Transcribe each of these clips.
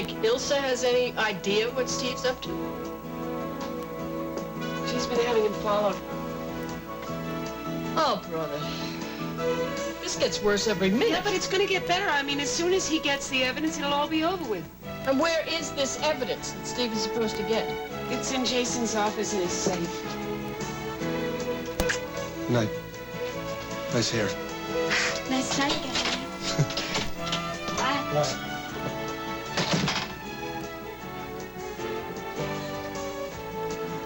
think Ilsa has any idea what Steve's up to? She's been having him followed. Oh, brother. This gets worse every minute. Yeah, but it's gonna get better. I mean, as soon as he gets the evidence, it'll all be over with. And where is this evidence that Steve is supposed to get? It's in Jason's office in his safe. Good night. Nice hair. Nice night, guys. Bye. Bye.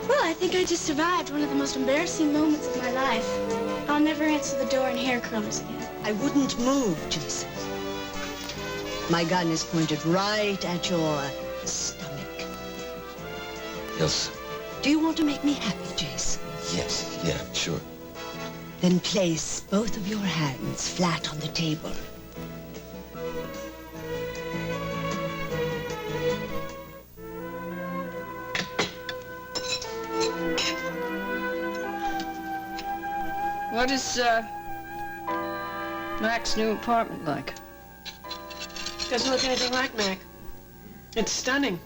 Well, I think I just survived one of the most embarrassing moments of my life. I'll never answer the door in hair curlers again. I wouldn't move, Jason. My gun is pointed right at your stomach. Yes. Do you want to make me happy, Jason? Yes, yeah, sure. Then place both of your hands flat on the table. What is, Mac's new apartment like? Doesn't look anything like Mac. It's stunning.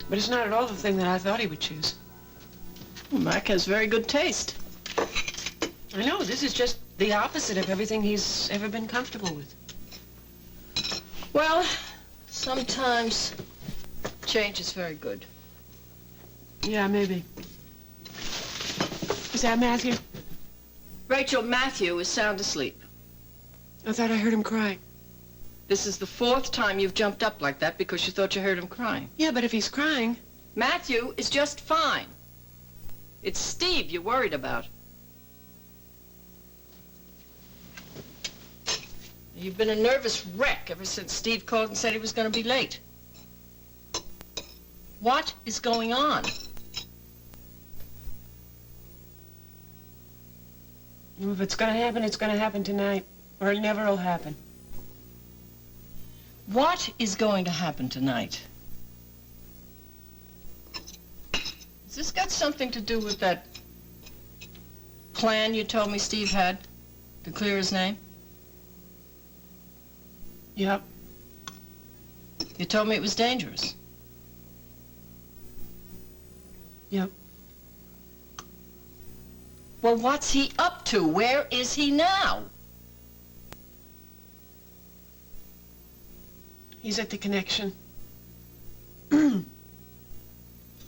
But it's not at all the thing that I thought he would choose. Well, Mac has very good taste. I know, this is just the opposite of everything he's ever been comfortable with. Well, sometimes change is very good. Yeah, maybe. Is that Matthew? Rachel, Matthew is sound asleep. I thought I heard him crying. This is the 4th time you've jumped up like that because you thought you heard him crying. Yeah, but if he's crying... Matthew is just fine. It's Steve you're worried about. You've been a nervous wreck ever since Steve called and said he was going to be late. What is going on? If it's gonna happen, it's gonna happen tonight. Or it never will happen. What is going to happen tonight? Has this got something to do with that plan you told me Steve had to clear his name? Yep. You told me it was dangerous. Yep. Well, what's he up to? Where is he now? He's at the Connection.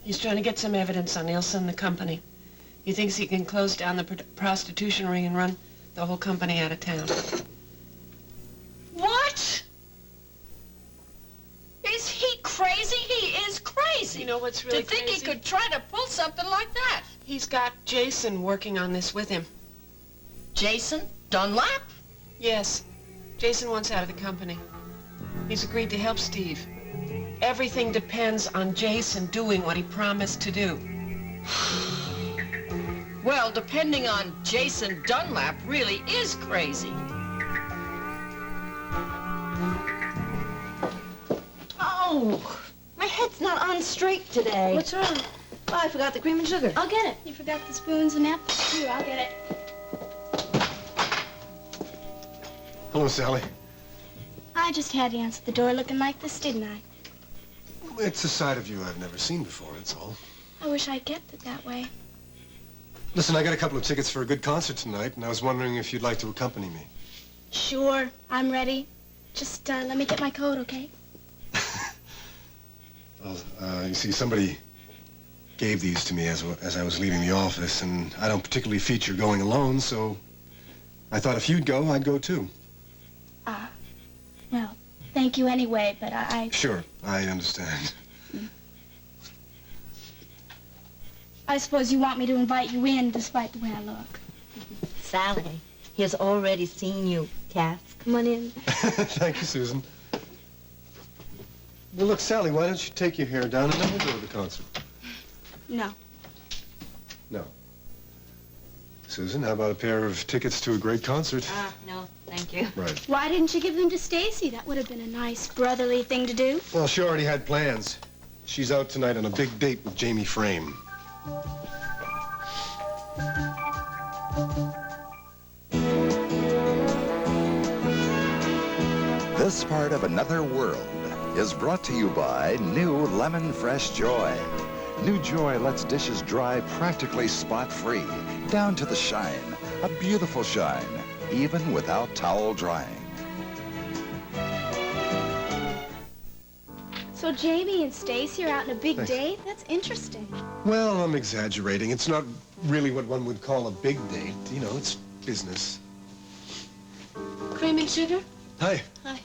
He's trying to get some evidence on Ilsa and the company. He thinks he can close down the prostitution ring and run the whole company out of town. What? Is he crazy? He is crazy. You know what's really to think crazy? he could try to pull something like that. He's got Jason working on this with him. Jason Dunlap? Yes. Jason wants out of the company. He's agreed to help Steve. Everything depends on Jason doing what he promised to do. Well, depending on Jason Dunlap really is crazy. Oh, my head's not on straight today. What's wrong? Oh, I forgot the cream and sugar. I'll get it. You forgot the spoons and apples, too. I'll get it. Hello, Sally. I just had to answer the door looking like this, didn't I? It's a side of you I've never seen before, that's all. I wish I kept it that way. Listen, I got a couple of tickets for a good concert tonight, and I was wondering if you'd like to accompany me. Sure, I'm ready. Just let me get my coat, okay? Well, you see, somebody gave these to me as I was leaving the office, and I don't particularly feature going alone, so I thought if you'd go, I'd go too. Well, thank you anyway, but I... Sure, I understand. I suppose you want me to invite you in despite the way I look. Sally, he has already seen you. Cass, come on in. Thank you, Susan. Well, look, Sally, why don't you take your hair down and then we'll go to the concert? No. No. Susan, how about a pair of tickets to a great concert? No, thank you. Right. Why didn't you give them to Stacy? That would have been a nice brotherly thing to do. Well, she already had plans. She's out tonight on a big date with Jamie Frame. This part of another world is brought to you by new Lemon Fresh Joy. New Joy lets dishes dry practically spot-free, down to the shine. A beautiful shine, even without towel drying. So Jamie and Stacy are out on a big Thanks. date? That's interesting. Well, I'm exaggerating. It's not really what one would call a big date. You know, it's business. Cream and sugar? Hi. Hi.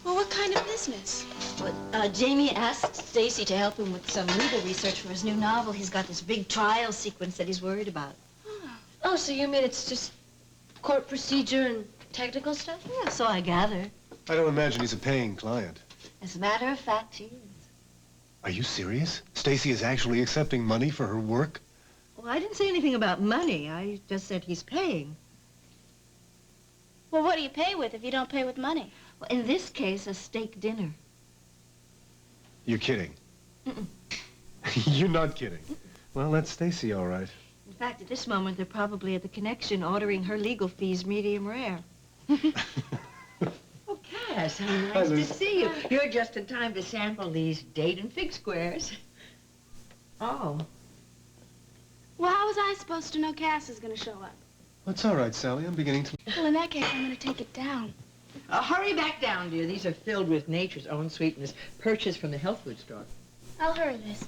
Well, what kind of business? Well, Jamie asked Stacy to help him with some legal research for his new novel. He's got this big trial sequence that he's worried about. Oh, so you mean it's just court procedure and technical stuff? Yeah, so I gather. I don't imagine he's a paying client. As a matter of fact, he is. Are you serious? Stacy is actually accepting money for her work? Well, I didn't say anything about money. I just said he's paying. Well, what do you pay with if you don't pay with money? Well, in this case, a steak dinner. You're kidding. You're not kidding. Well, that's Stacy, all right. In fact, at this moment, they're probably at the Connection ordering her legal fees medium rare. Oh, Cass, how nice Hi, to Liz. see you. You're just in time to sample these date and fig squares. Oh. Well, how was I supposed to know Cass is going to show up? That's all right, Sally. I'm beginning to... Well, in that case, I'm going to take it down. Hurry back down, dear. These are filled with nature's own sweetness, purchased from the health food store. I'll hurry, Liz.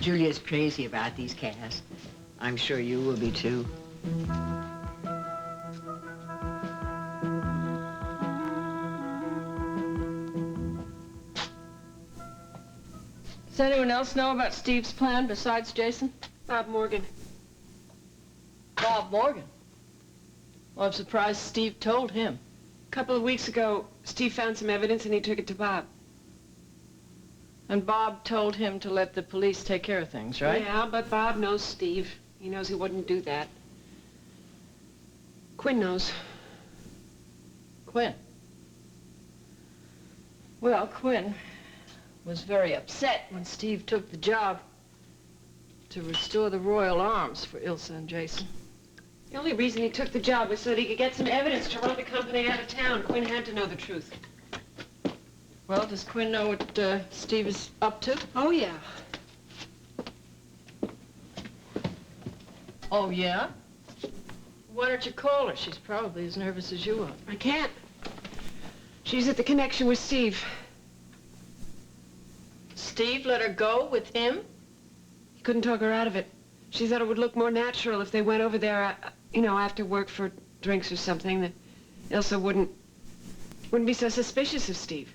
Julia's crazy about these, Cass. I'm sure you will be, too. Does anyone else know about Steve's plan besides Jason? Bob Morgan. Bob Morgan. Well, I'm surprised Steve told him. A couple of weeks ago, Steve found some evidence and he took it to Bob. And Bob told him to let the police take care of things, right? Yeah, but Bob knows Steve. He knows he wouldn't do that. Quinn knows. Quinn. Well, Quinn was very upset when Steve took the job to restore the royal arms for Ilsa and Jason. The only reason he took the job was so that he could get some evidence to run the company out of town. Quinn had to know the truth. Well, does Quinn know what Steve is up to? Oh, yeah. Oh, yeah? Why don't you call her? She's probably as nervous as you are. I can't. She's at the Connection with Steve. Steve let her go with him? He couldn't talk her out of it. She thought it would look more natural if they went over there, you know, after work for drinks or something, that Ilsa wouldn't be so suspicious of Steve.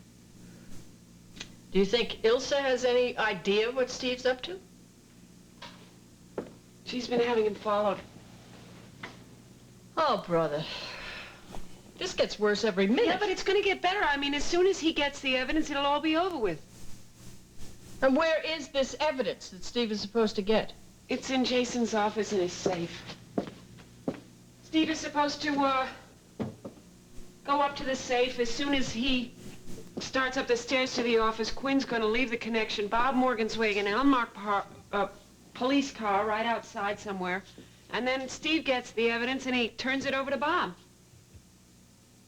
Do you think Ilsa has any idea what Steve's up to? She's been having him followed. Oh, brother. This gets worse every minute. Yeah, but it's going to get better. I mean, as soon as he gets the evidence, it'll all be over with. And where is this evidence that Steve is supposed to get? It's in Jason's office in his safe. Steve is supposed to, go up to the safe. As soon as he starts up the stairs to the office, Quinn's going to leave the Connection. Bob Morgan's waiting, an unmarked police car right outside somewhere. And then Steve gets the evidence and he turns it over to Bob.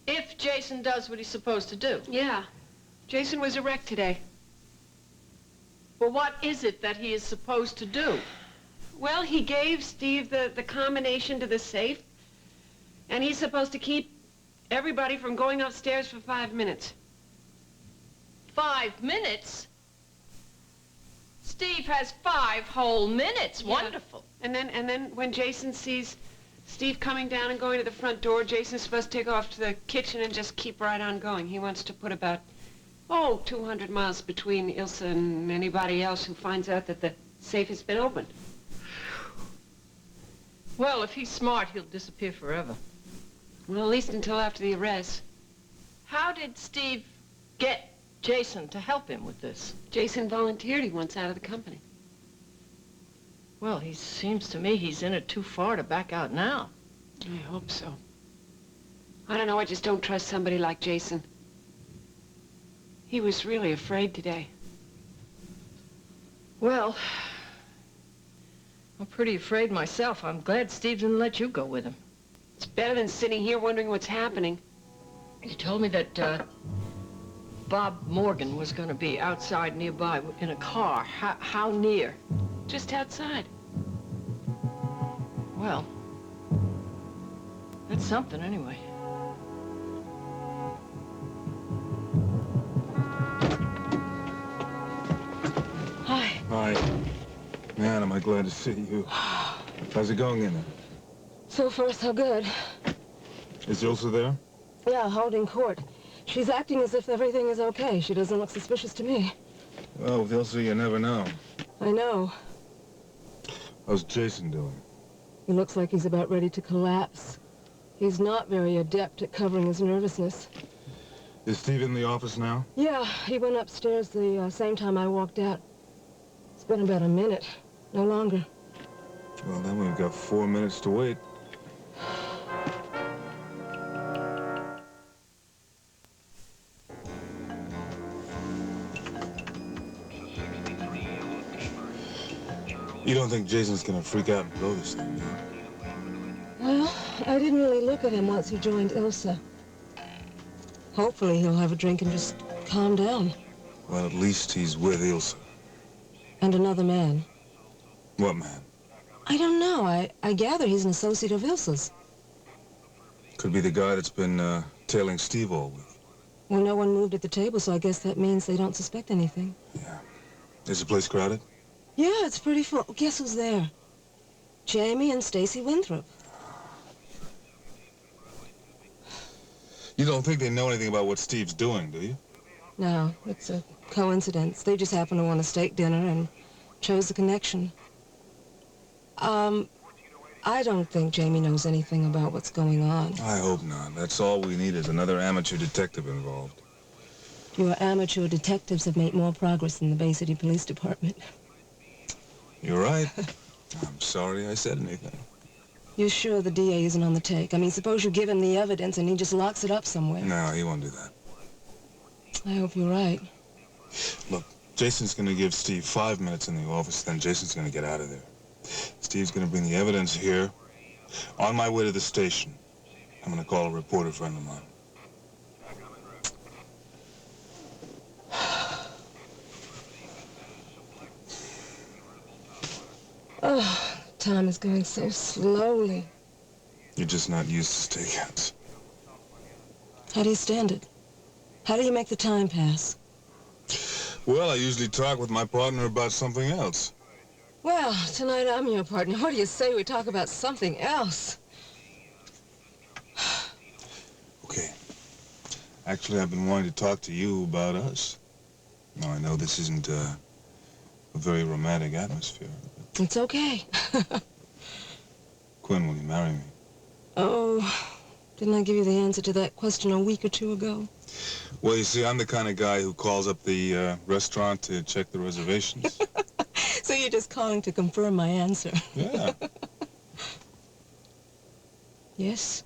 If Jason does what he's supposed to do. Yeah. Jason was a wreck today. Well, what is it that he is supposed to do? Well, he gave Steve the combination to the safe, and he's supposed to keep everybody from going upstairs for 5 minutes. 5 minutes? Steve has 5 whole minutes. Yeah. Wonderful. And then when Jason sees Steve coming down and going to the front door, Jason's supposed to take off to the kitchen and just keep right on going. He wants to put about, 200 miles between Ilsa and anybody else who finds out that the safe has been opened. Well, if he's smart, he'll disappear forever. Well, at least until after the arrest. How did Steve get Jason to help him with this? Jason volunteered. He wants out of the company. Well, he seems to me he's in it too far to back out now. I hope so. I don't know, I just don't trust somebody like Jason. He was really afraid today. Well, I'm pretty afraid myself. I'm glad Steve didn't let you go with him. It's better than sitting here wondering what's happening. He told me that Bob Morgan was going to be outside nearby in a car. How near? Just outside. Well, that's something anyway. Hi. Hi. Man, am I glad to see you. How's it going in there? So far, so good. Is Ilsa there? Yeah, holding court. She's acting as if everything is okay. She doesn't look suspicious to me. Well, with Ilsa, you never know. I know. How's Jason doing? He looks like he's about ready to collapse. He's not very adept at covering his nervousness. Is Steve in the office now? Yeah, he went upstairs the same time I walked out. It's been about a minute. No longer. Well, then we've got 4 minutes to wait. You don't think Jason's gonna freak out and blow this thing, do you? Well, I didn't really look at him once he joined Ilsa. Hopefully he'll have a drink and just calm down. Well, at least he's with Ilsa. And another man. What man? I don't know. I gather he's an associate of Ilsa's. Could be the guy that's been tailing Steve all week. Well, no one moved at the table, so I guess that means they don't suspect anything. Yeah. Is the place crowded? Yeah, it's pretty full. Guess who's there? Jamie and Stacy Winthrop. You don't think they know anything about what Steve's doing, do you? No, it's a coincidence. They just happened to want a steak dinner and chose the connection. I don't think Jamie knows anything about what's going on. I hope not. That's all we need is another amateur detective involved. Your amateur detectives have made more progress than the Bay City Police Department. You're right. I'm sorry I said anything. You're sure the DA isn't on the take? I mean, suppose you give him the evidence and he just locks it up somewhere. No, he won't do that. I hope you're right. Look, Jason's gonna give Steve 5 minutes in the office, then Jason's gonna get out of there. Steve's gonna bring the evidence here. On my way to the station, I'm gonna call a reporter friend of mine. Oh, time is going so slowly. You're just not used to stakeouts. How do you stand it? How do you make the time pass? Well, I usually talk with my partner about something else. Well, tonight I'm your partner. What do you say we talk about something else? Okay. Actually, I've been wanting to talk to you about us. Now, I know this isn't a very romantic atmosphere. It's okay. Quinn, will you marry me? Oh, didn't I give you the answer to that question a week or two ago? Well, you see, I'm the kind of guy who calls up the restaurant to check the reservations. So you're just calling to confirm my answer? Yeah. Yes.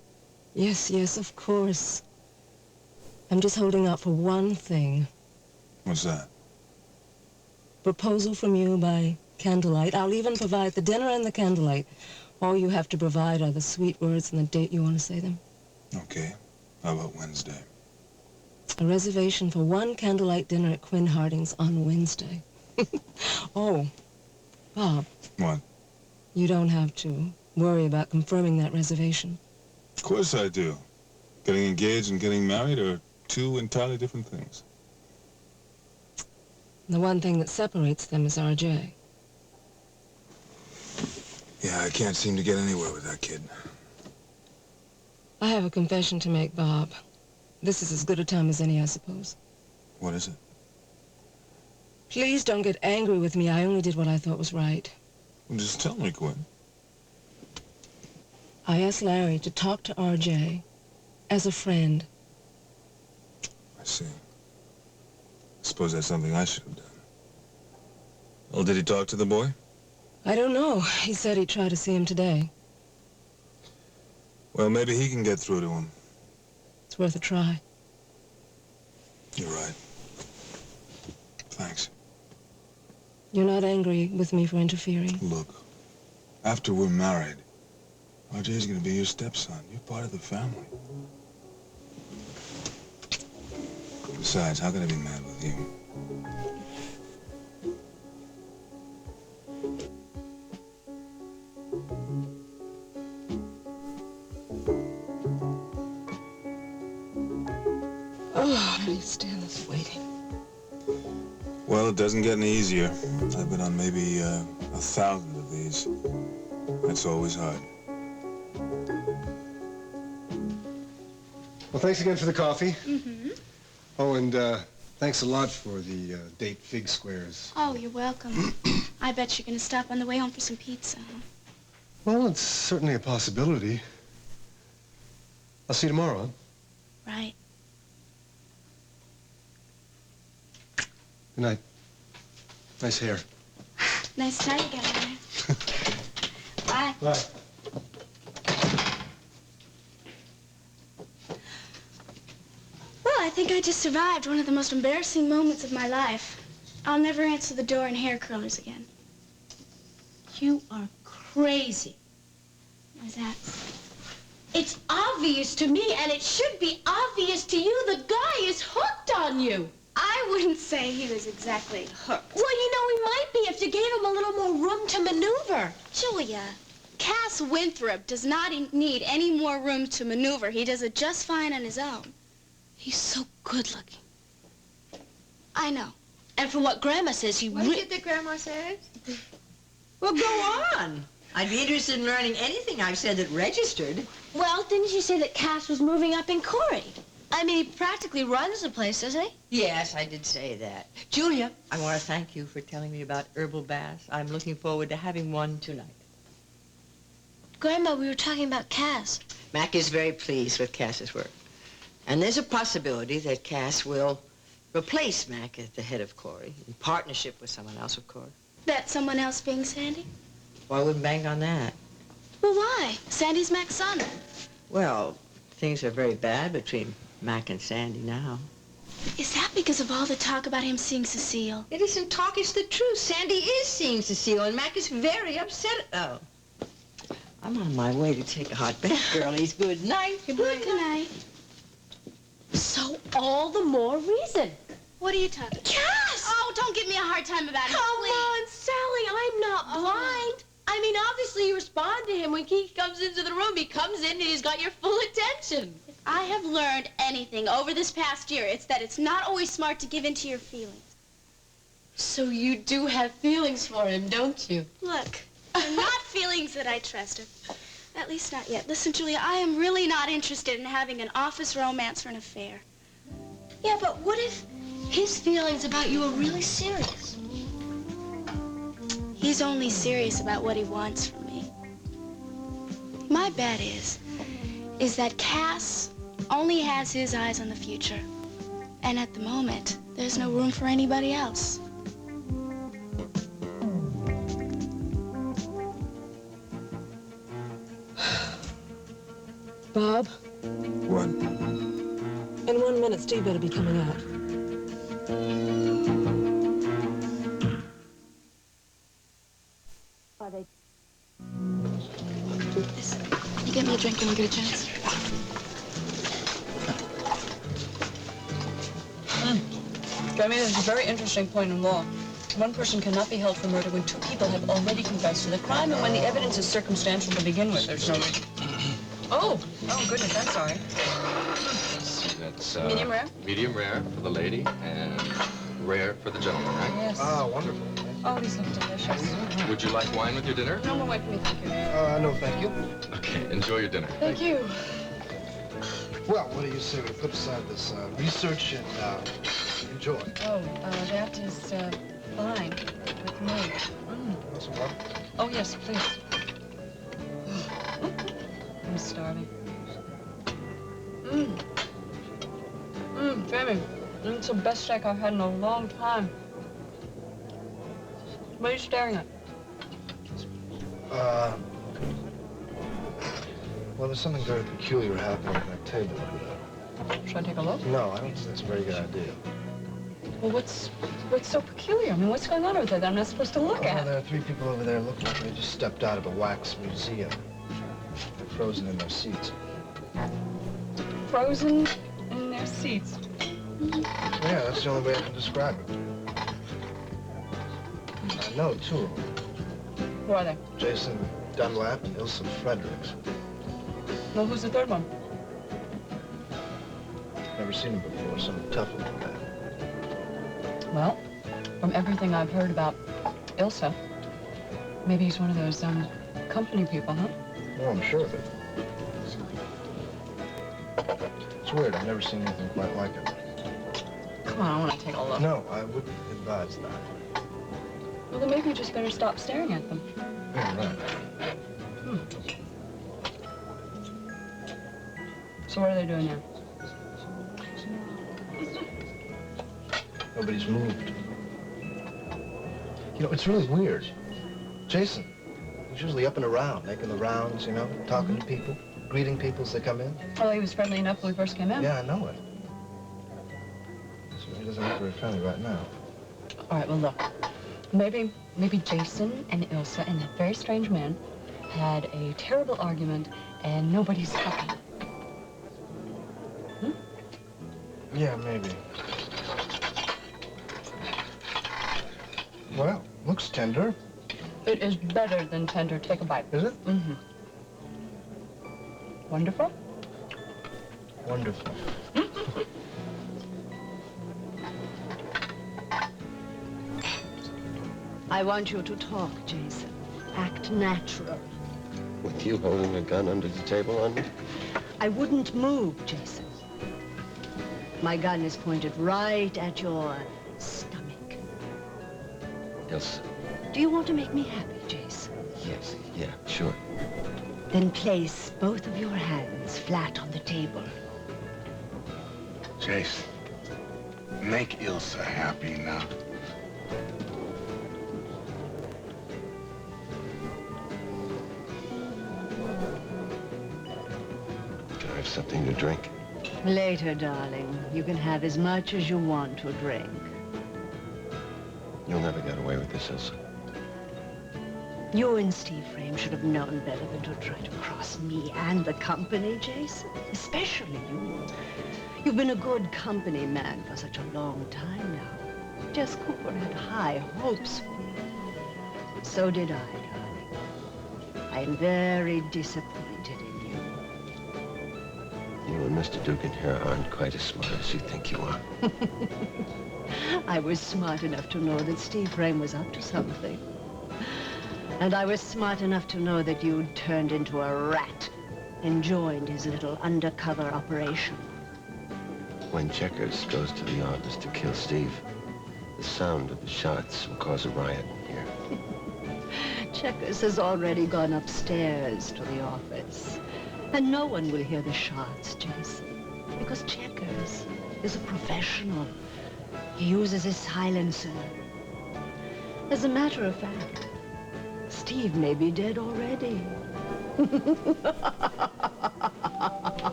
Yes, yes, of course. I'm just holding out for one thing. What's that? Proposal from you by candlelight. I'll even provide the dinner and the candlelight. All you have to provide are the sweet words and the date you want to say them. Okay. How about Wednesday? A reservation for one candlelight dinner at Quinn Harding's on Wednesday. Oh, Bob. What? You don't have to worry about confirming that reservation. Of course I do. Getting engaged and getting married are two entirely different things. The one thing that separates them is RJ. Yeah, I can't seem to get anywhere with that kid. I have a confession to make, Bob. This is as good a time as any, I suppose. What is it? Please don't get angry with me. I only did what I thought was right. Well, just tell me, Quinn. I asked Larry to talk to RJ as a friend. I see. Suppose that's something I should have done. Well, did he talk to the boy? I don't know. He said he'd try to see him today. Well, maybe he can get through to him. It's worth a try. You're right. Thanks. You're not angry with me for interfering? Look, after we're married, RJ's gonna be your stepson. You're part of the family. Besides, how can I be mad with you? Oh, how do you stand this waiting? Well, it doesn't get any easier. I've been on maybe 1,000 of these. It's always hard. Well, thanks again for the coffee. Mm-hmm. Oh, and thanks a lot for the date fig squares. Oh, you're welcome. I bet you're going to stop on the way home for some pizza, huh? Well, it's certainly a possibility. I'll see you tomorrow, huh? Right. Good night. Nice hair. Nice tie you got on there. Bye. Bye. Well, I think I just survived one of the most embarrassing moments of my life. I'll never answer the door in hair curlers again. You are crazy. Why's that? It's obvious to me, and it should be obvious to you. The guy is hooked on you. I wouldn't say he was exactly hooked. Well, you know, he might be if you gave him a little more room to maneuver. Julia, Cass Winthrop does not need any more room to maneuver. He does it just fine on his own. He's so good-looking. I know. And from what Grandma says, he What did the grandma say? Well, go on. I'd be interested in learning anything I've said that registered. Well, didn't you say that Cass was moving up in Corey? I mean, he practically runs the place, doesn't he? Yes, I did say that. Julia, I want to thank you for telling me about herbal baths. I'm looking forward to having one tonight. Grandma, we were talking about Cass. Mac is very pleased with Cass's work. And there's a possibility that Cass will replace Mac at the head of Corey, in partnership with someone else, of course. That someone else being Sandy? Well, I wouldn't bank on that. Well, why? Sandy's Mac's son. Well, things are very bad between Mac and Sandy now. Is that because of all the talk about him seeing Cecile? It isn't talk, it's the truth. Sandy is seeing Cecile, and Mac is very upset. Oh. I'm on my way to take a hot bath, girlies. Good night. Good night. Good night. So all the more reason. What are you talking about? Cass! Oh, don't give me a hard time about it, Come please. on, Sally, I'm not blind. I mean, obviously you respond to him when he comes into the room. He comes in and he's got your full attention. If I have learned anything over this past year, it's that it's not always smart to give in to your feelings. So you do have feelings for him, don't you? Look, they're not feelings that I trusted. At least not yet. Listen, Julia, I am really not interested in having an office romance for an affair. Yeah, but what if his feelings about you are really serious? He's only serious about what he wants from me. My bet is that Cass only has his eyes on the future. And at the moment, there's no room for anybody else. Bob, What? in 1 minute, Steve better be coming out. Listen, can you get me a drink when you get a chance? Jeremy, there's a very interesting point in law. One person cannot be held for murder when two people have already confessed to the crime and when the evidence is circumstantial to begin with. There's no reason. Oh goodness, I'm sorry. That's Medium rare? Medium rare for the lady and rare for the gentleman, right? Yes. Ah, wonderful. Oh, these look delicious. Would you like wine with your dinner? No more wine for me, thank you. No, thank you. Okay, enjoy your dinner. Thank you. Well, what do you say we put aside this research and enjoy? Oh, that is fine with me. Want some water? Oh, yes, please. I'm starving. Jeremy, it's the best steak I've had in a long time. What are you staring at? Well, there's something very peculiar happening at that table over there. Should I take a look? No, I don't think that's a very good idea. Well, what's so peculiar? I mean, what's going on over there that I'm not supposed to look at? There are 3 people over there looking like they just stepped out of a wax museum. They're frozen in their seats. Frozen in their seats. That's the only way I can describe it. I know two of them. Who are they? Jason Dunlap and Ilsa Fredericks. Well, who's the third one? Never seen him before. Some tough-looking guy. Well, from everything I've heard about Ilsa, maybe he's one of those, company people, huh? No, I'm sure of it. It's weird. I've never seen anything quite like it. Come on, I want to take a look. No, I wouldn't advise that. Well, then maybe you just better stop staring at them. Yeah, right. So what are they doing now? Nobody's moved. You know, it's really weird. Jason, he's usually up and around, making the rounds, you know, talking to people, greeting people as they come in. Oh, he was friendly enough when we first came in? Yeah, I know it. So he doesn't look very friendly right now. All right, well, look. Maybe Jason and Ilsa and that very strange man had a terrible argument and nobody's happy. Yeah, maybe. Well, looks tender. It is better than tender. Take a bite. Is it? Mm-hmm. Wonderful? Wonderful. I want you to talk, Jason. Act natural. With you holding a gun under the table on me? I wouldn't move, Jason. My gun is pointed right at your stomach. Ilsa. Do you want to make me happy, Jason? Yes, yeah, sure. Then place both of your hands flat on the table. Jason, make Ilsa happy now. Can I have something to drink? Later, darling. You can have as much as you want to drink. You'll never get away with this, Ilsa. You and Steve Frame should have known better than to try to cross me and the company, Jason. Especially you. You've been a good company man for such a long time now. Jess Cooper had high hopes for you. So did I, darling. I am very disappointed in you. You and Mr. Dugan here aren't quite as smart as you think you are. I was smart enough to know that Steve Frame was up to something. And I was smart enough to know that you'd turned into a rat and joined his little undercover operation. When Checkers goes to the office to kill Steve, the sound of the shots will cause a riot in here. Checkers has already gone upstairs to the office. And no one will hear the shots, Jason, because Checkers is a professional. He uses a silencer. As a matter of fact, Steve may be dead already.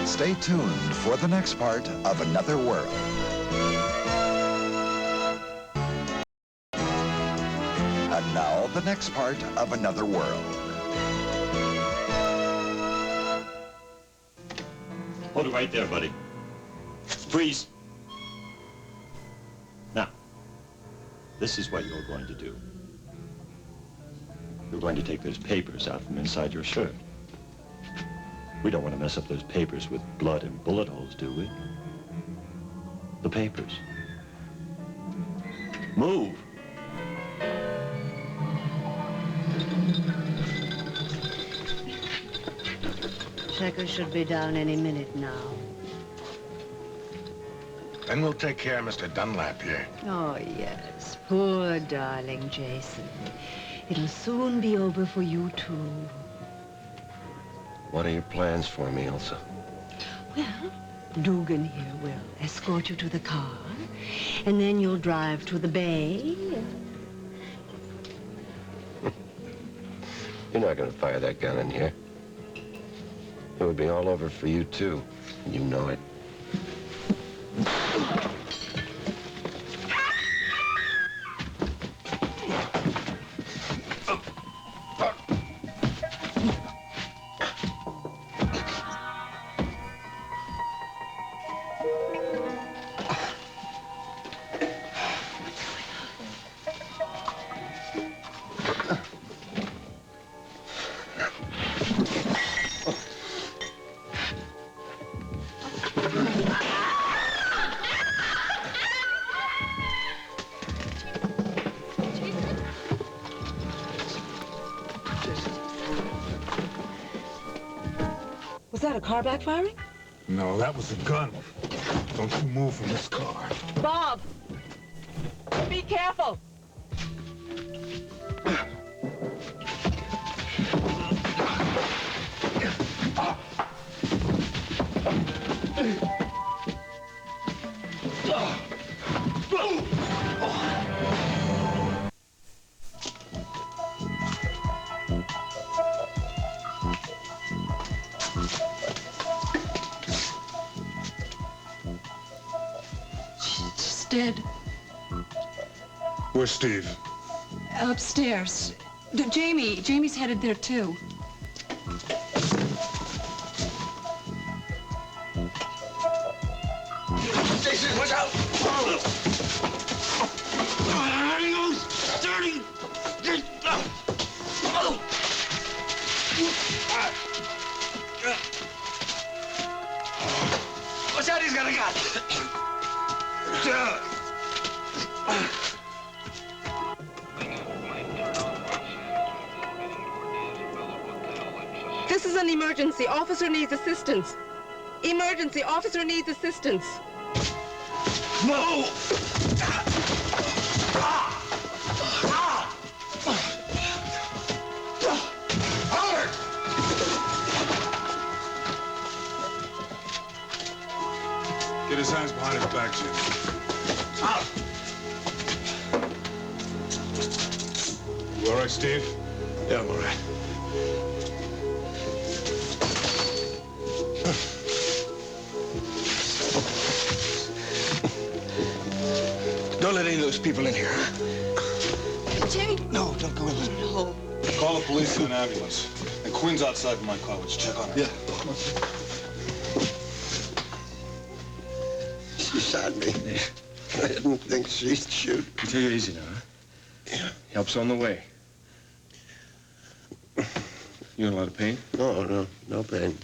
Stay tuned for the next part of Another World. And now, the next part of Another World. Hold it right there, buddy. Freeze. Now, this is what you're going to do. You're going to take those papers out from inside your shirt. We don't want to mess up those papers with blood and bullet holes, do we? The papers. Move. Checkers should be down any minute now. Then we'll take care of Mr. Dunlap here. Oh, yes. Poor darling Jason. It'll soon be over for you, too. What are your plans for me, Elsa? Well, Dugan here will escort you to the car, and then you'll drive to the bay. You're not going to fire that gun in here. It would be all over for you, too. And you know it. Was that a car backfiring? No, that was a gun. Don't you move from this car. Bob! Be careful! She's dead. Where's Steve? Upstairs. Jamie's headed there, too. Jason, watch out! Dirty! Watch out, he's got a gun! This is an emergency. Officer needs assistance. Emergency. Officer needs assistance. No! Howard! Get his hands behind his back, Jim. You all right, Steve? Yeah, I'm all right. Don't let any of those people in here, huh? Jamie. No, don't go in. No. Call the police and an ambulance. And Quinn's outside in my car. Let's check on her. Yeah. She shot me. I didn't think she'd shoot. Take it easy now, huh? Yeah. Help's on the way. You in a lot of pain? No pain.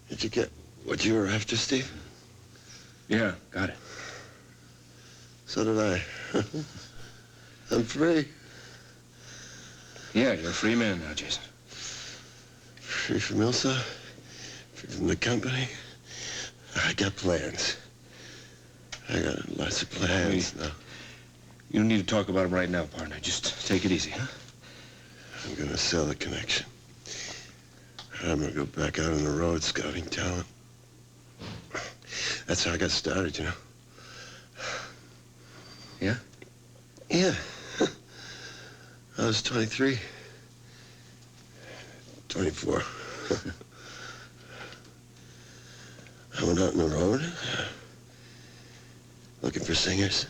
Did you get what you were after, Steve? Yeah, got it. So did I. I'm free. Yeah, you're a free man now, Jason. Free from Ilsa, free from the company. I got plans. I got lots of plans now. You don't need to talk about them right now, partner. Just take it easy, huh? I'm gonna sell the connection. I'm gonna go back out on the road scouting talent. That's how I got started, you know. Yeah? Yeah. I was 23. 24. I went out on the road, looking for singers.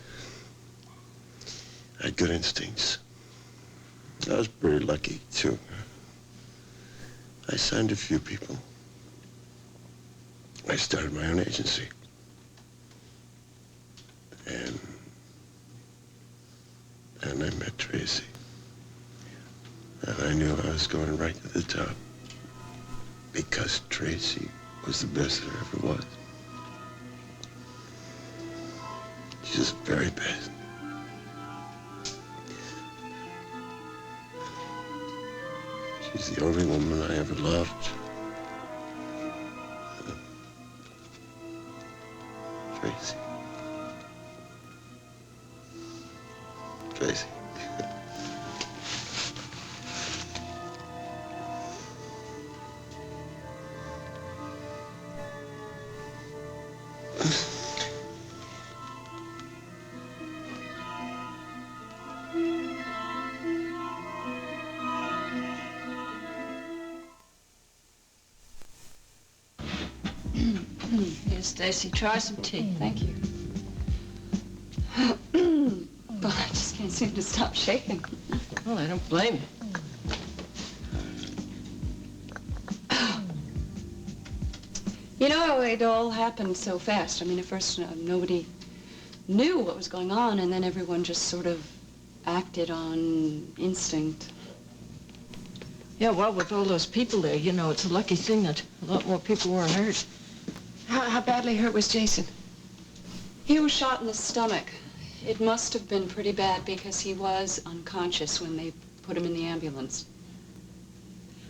I had good instincts. I was pretty lucky, too. I signed a few people. I started my own agency. And I met Tracy. And I knew I was going right to the top. Because Tracy was the best there ever was. She's the very best. She's the only woman I ever loved. Tracy. Tracy. Here, Stacy, try some tea. Thank you. But I just can't seem to stop shaking. Well, I don't blame you. You know, it all happened so fast. I mean, at first nobody knew what was going on, and then everyone just sort of acted on instinct. Yeah, well, with all those people there, you know, it's a lucky thing that a lot more people weren't hurt. How badly hurt was Jason? He was shot in the stomach. It must have been pretty bad because he was unconscious when they put him in the ambulance.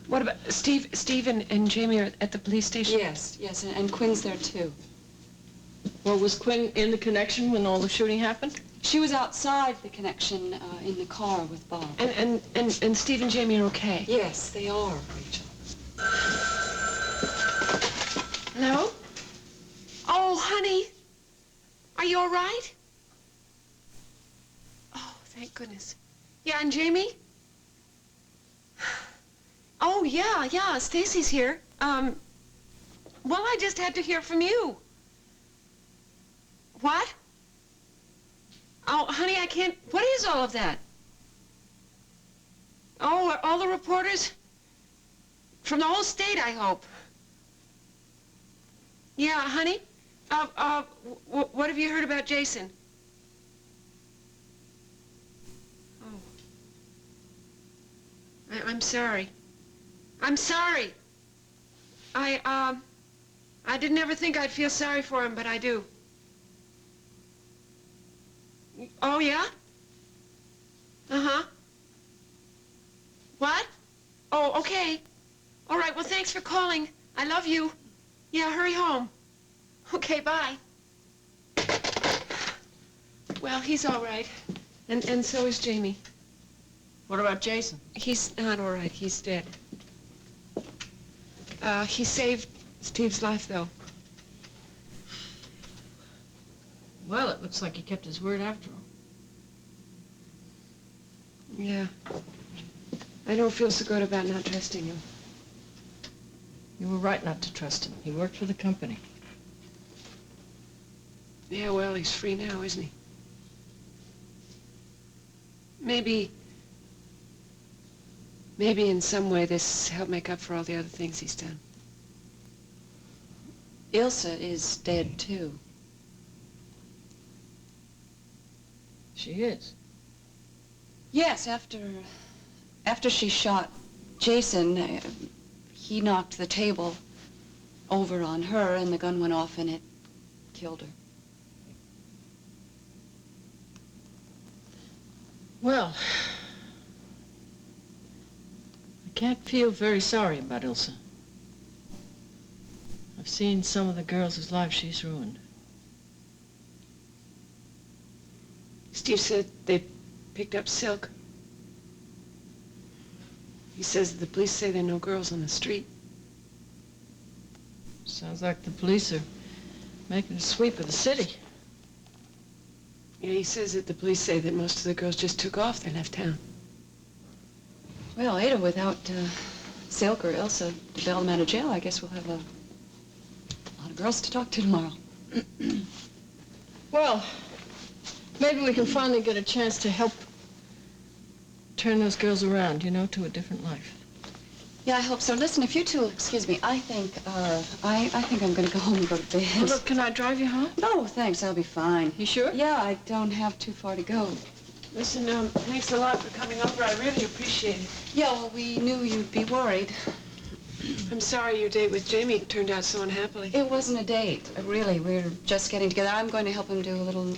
What about Steve? Steve and Jamie are at the police station? Yes, and Quinn's there too. Well, was Quinn in the connection when all the shooting happened? She was outside the connection in the car with Bob. And Steve and Jamie are okay? Yes, they are, Rachel. Hello? Oh, honey. Are you all right? Oh, thank goodness. Yeah, and Jamie? Oh, yeah, Stacy's here. Well, I just had to hear from you. What? Oh, honey, I can't... What is all of that? Oh, are all the reporters? From the whole state, I hope. Yeah, honey? What have you heard about Jason? Oh. I'm sorry. I'm sorry. I didn't ever think I'd feel sorry for him, but I do. Oh, yeah? Uh-huh. What? Oh, okay. All right, well, thanks for calling. I love you. Yeah, hurry home. Okay, bye. Well, he's all right. And so is Jamie. What about Jason? He's not all right. He's dead. He saved Steve's life, though. Well, it looks like he kept his word after all. Yeah. I don't feel so good about not trusting him. You were right not to trust him. He worked for the company. Yeah, well, he's free now, isn't he? Maybe in some way this helped make up for all the other things he's done. Ilsa is dead, too. She is? Yes, after she shot Jason, he knocked the table over on her, and the gun went off, and it killed her. Well, I can't feel very sorry about Ilsa. I've seen some of the girls whose lives she's ruined. Steve said they picked up Silk. He says the police say there are no girls on the street. Sounds like the police are making a sweep of the city. Yeah, he says that the police say that most of the girls just took off. They left town. Well, Ada, without Silk or Ilsa to bail them out of jail, I guess we'll have a lot of girls to talk to tomorrow. Well, maybe we can finally get a chance to help turn those girls around, you know, to a different life. Yeah, I hope so. Listen, if you two, excuse me, I think I'm going to go home and go to bed. Well, look, can I drive you home? No, thanks. I'll be fine. You sure? Yeah, I don't have too far to go. Listen, thanks a lot for coming over. I really appreciate it. Yeah, well, we knew you'd be worried. I'm sorry your date with Jamie turned out so unhappily. It wasn't a date, really. We're just getting together. I'm going to help him do a little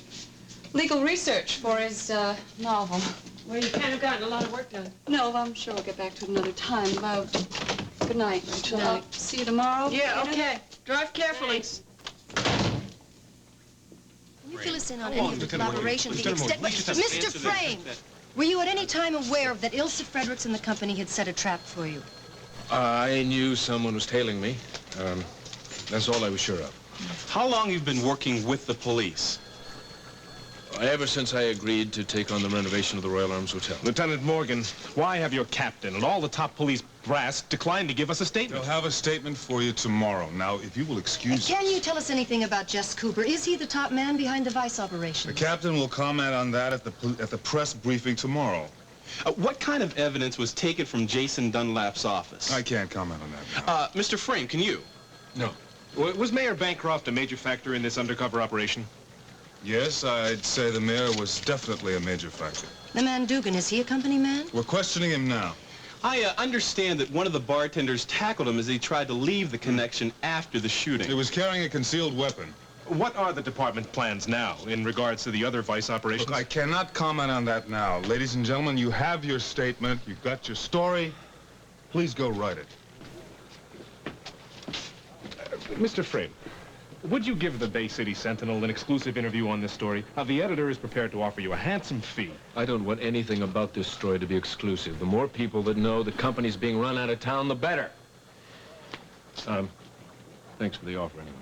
legal research for his novel. Well, you can't have gotten a lot of work done. No, I'm sure we'll get back to it another time. Good night, Rachel. I'll see you tomorrow. Yeah, okay. Drive carefully. Thanks. Can you fill us in on any of the collaboration, the extent... Mr. Frame! Were you at any time aware that Ilse Fredericks and the company had set a trap for you? I knew someone was tailing me. That's all I was sure of. How long you've been working with the police? Ever since I agreed to take on the renovation of the Royal Arms Hotel. Lieutenant Morgan, why have your captain and all the top police brass declined to give us a statement? They'll have a statement for you tomorrow. Now, if you will excuse... Can you tell us anything about Jess Cooper? Is he the top man behind the Vice operation? The captain will comment on that at the press briefing tomorrow. What kind of evidence was taken from Jason Dunlap's office? I can't comment on that. Mr. Frame, can you? No. Was Mayor Bancroft a major factor in this undercover operation? Yes, I'd say the mayor was definitely a major factor. The man Dugan, is he a company man? We're questioning him now. I understand that one of the bartenders tackled him as he tried to leave the connection after the shooting. He was carrying a concealed weapon. What are the department plans now in regards to the other Vice operations? Look, I cannot comment on that now. Ladies and gentlemen, you have your statement. You've got your story. Please go write it. Mr. Frame, would you give the Bay City Sentinel an exclusive interview on this story? The editor is prepared to offer you a handsome fee. I don't want anything about this story to be exclusive. The more people that know the company's being run out of town, the better. Thanks for the offer anyway.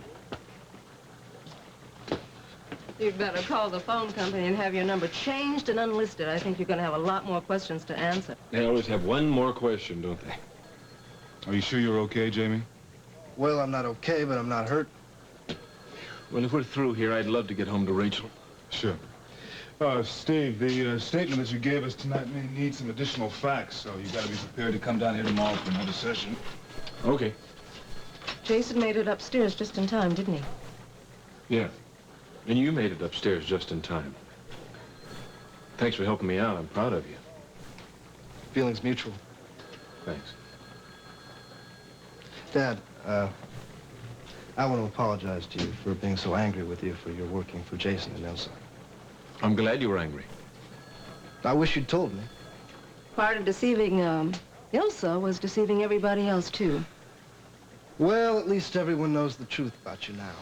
You'd better call the phone company and have your number changed and unlisted. I think you're going to have a lot more questions to answer. They always have one more question, don't they? Are you sure you're okay, Jamie? Well, I'm not okay, but I'm not hurt. Well, if we're through here, I'd love to get home to Rachel. Sure. Steve, the statement that you gave us tonight may need some additional facts, so you got to be prepared to come down here tomorrow for another session. Okay. Jason made it upstairs just in time, didn't he? Yeah. And you made it upstairs just in time. Thanks for helping me out. I'm proud of you. Feelings mutual. Thanks. Dad, I want to apologize to you for being so angry with you for your working for Jason and Elsa. I'm glad you were angry. I wish you'd told me. Part of deceiving, Ilsa was deceiving everybody else, too. Well, at least everyone knows the truth about you now.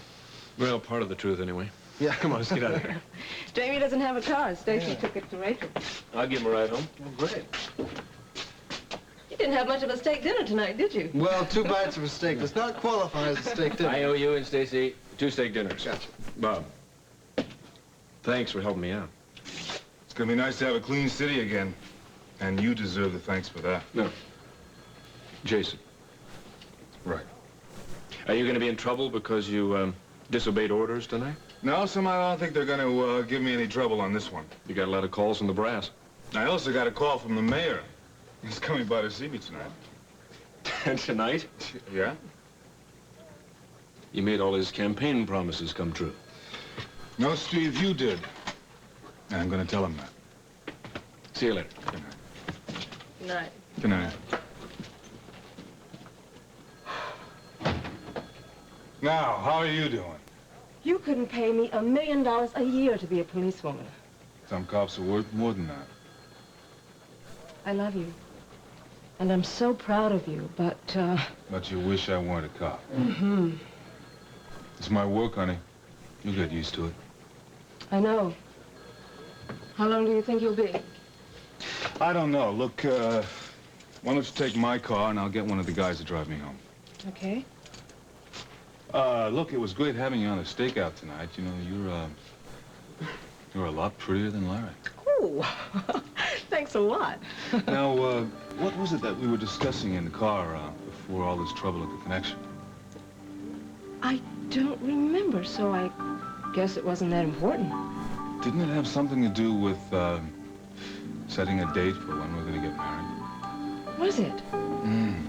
Well, part of the truth, anyway. Yeah. Come on, let's get out of here. Jamie doesn't have a car. Stacy took it to Rachel. I'll give him a ride home. Oh, great. You didn't have much of a steak dinner tonight, did you? Well, 2 bites of a steak does not qualify as a steak dinner. I owe you and Stacy 2 steak dinners. Gotcha. Bob, thanks for helping me out. It's going to be nice to have a clean city again. And you deserve the thanks for that. No. Jason. Right. Are you going to be in trouble because you disobeyed orders tonight? No, somehow I don't think they're going to give me any trouble on this one. You got a lot of calls from the brass. I also got a call from the mayor. He's coming by to see me tonight. Tonight? Yeah? You made all his campaign promises come true. No, Steve, you did. And I'm going to tell him that. See you later. Good night. Good night. Good night. Now, how are you doing? You couldn't pay me $1 million a year to be a policewoman. Some cops are worth more than that. I love you. And I'm so proud of you, but, But you wish I weren't a cop. Mm-hmm. It's my work, honey. You'll get used to it. I know. How long do you think you'll be? I don't know. Look, why don't you take my car and I'll get one of the guys to drive me home. Okay. Look, it was great having you on the stakeout tonight. You know, you're a lot prettier than Larry. Oh, thanks a lot. Now, what was it that we were discussing in the car before all this trouble at the connection? I don't remember, so I guess it wasn't that important. Didn't it have something to do with setting a date for when we're going to get married? Was it? Mm-hmm.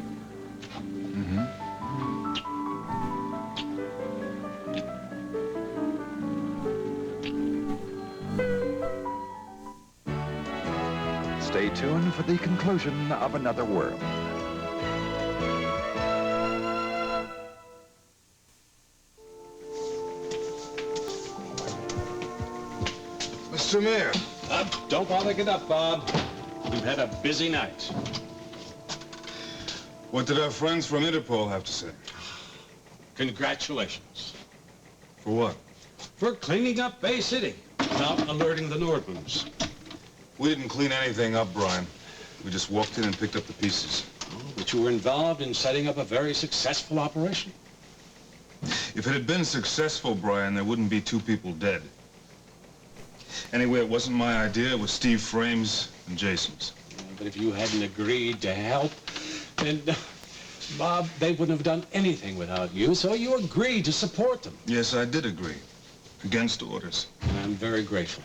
Stay tuned for the conclusion of Another World. Mr. Mayor. Don't bother get up, Bob. We've had a busy night. What did our friends from Interpol have to say? Congratulations. For what? For cleaning up Bay City without alerting the Nordmans. We didn't clean anything up, Brian. We just walked in and picked up the pieces. Oh, but you were involved in setting up a very successful operation. If it had been successful, Brian, there wouldn't be 2 people dead. Anyway, it wasn't my idea. It was Steve Frame's and Jason's. Yeah, but if you hadn't agreed to help, then, Bob, they wouldn't have done anything without you, so you agreed to support them. Yes, I did agree. Against orders. I'm very grateful.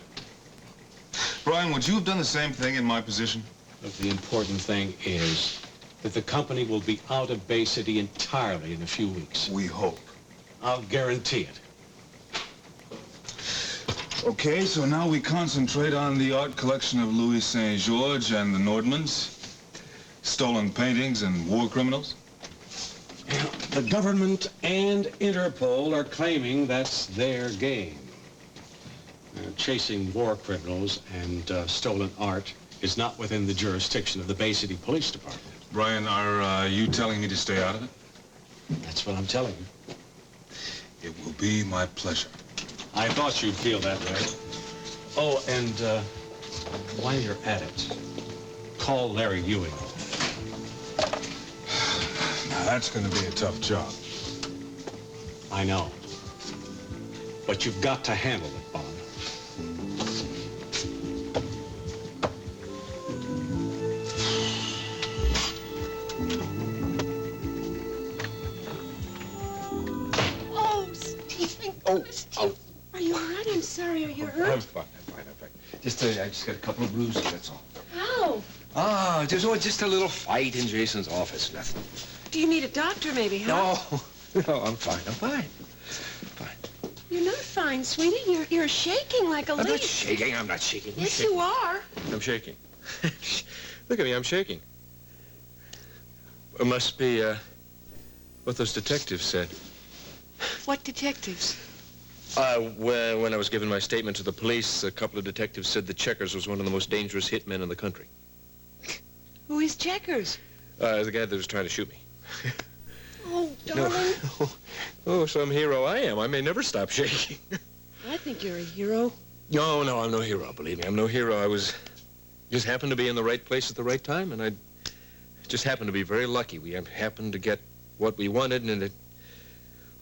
Brian, would you have done the same thing in my position? Look, the important thing is that the company will be out of Bay City entirely in a few weeks. We hope. I'll guarantee it. Okay, so now we concentrate on the art collection of Louis St. George and the Nordmans, stolen paintings and war criminals. Yeah, the government and Interpol are claiming that's their game. Chasing war criminals and stolen art is not within the jurisdiction of the Bay City Police Department. Brian, are you telling me to stay out of it? That's what I'm telling you. It will be my pleasure. I thought you'd feel that way. Oh, and while you're at it, call Larry Ewing. Now, that's going to be a tough job. I know. But you've got to handle it, Bob. Are you all right? I'm sorry. Are you hurt? I'm fine. Just, I just got a couple of bruises, that's all. How? Ah, just a little fight in Jason's office, nothing. Do you need a doctor, maybe, huh? No, I'm fine. You're not fine, sweetie. You're shaking like a leaf. I'm not shaking. Yes, you are. I'm shaking. Look at me, I'm shaking. It must be, what those detectives said. What detectives? When I was giving my statement to the police, a couple of detectives said that Checkers was one of the most dangerous hitmen in the country. Who is Checkers? The guy that was trying to shoot me. Oh, darling. Oh, some hero I am. I may never stop shaking. I think you're a hero. No, I'm no hero, believe me. I'm no hero. I just happened to be in the right place at the right time, and I just happened to be very lucky. We happened to get what we wanted, and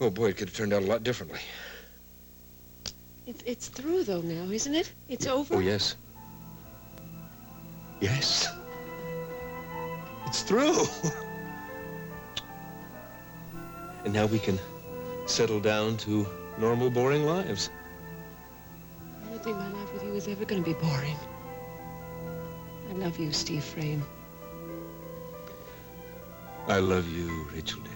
oh boy, it could have turned out a lot differently. It's through, though, now, isn't it? It's over? Oh, yes. Yes. It's through. And now we can settle down to normal, boring lives. I don't think my life with you is ever going to be boring. I love you, Steve Frame. I love you, Rachel Davis.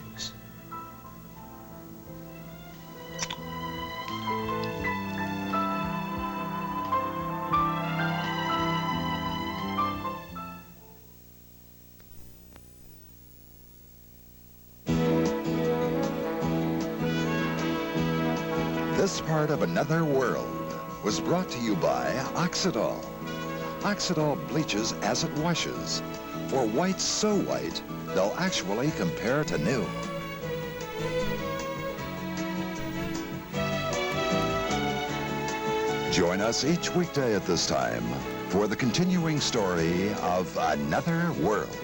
This part of Another World was brought to you by Oxidol. Oxidol bleaches as it washes. For whites so white, they'll actually compare to new. Join us each weekday at this time for the continuing story of Another World.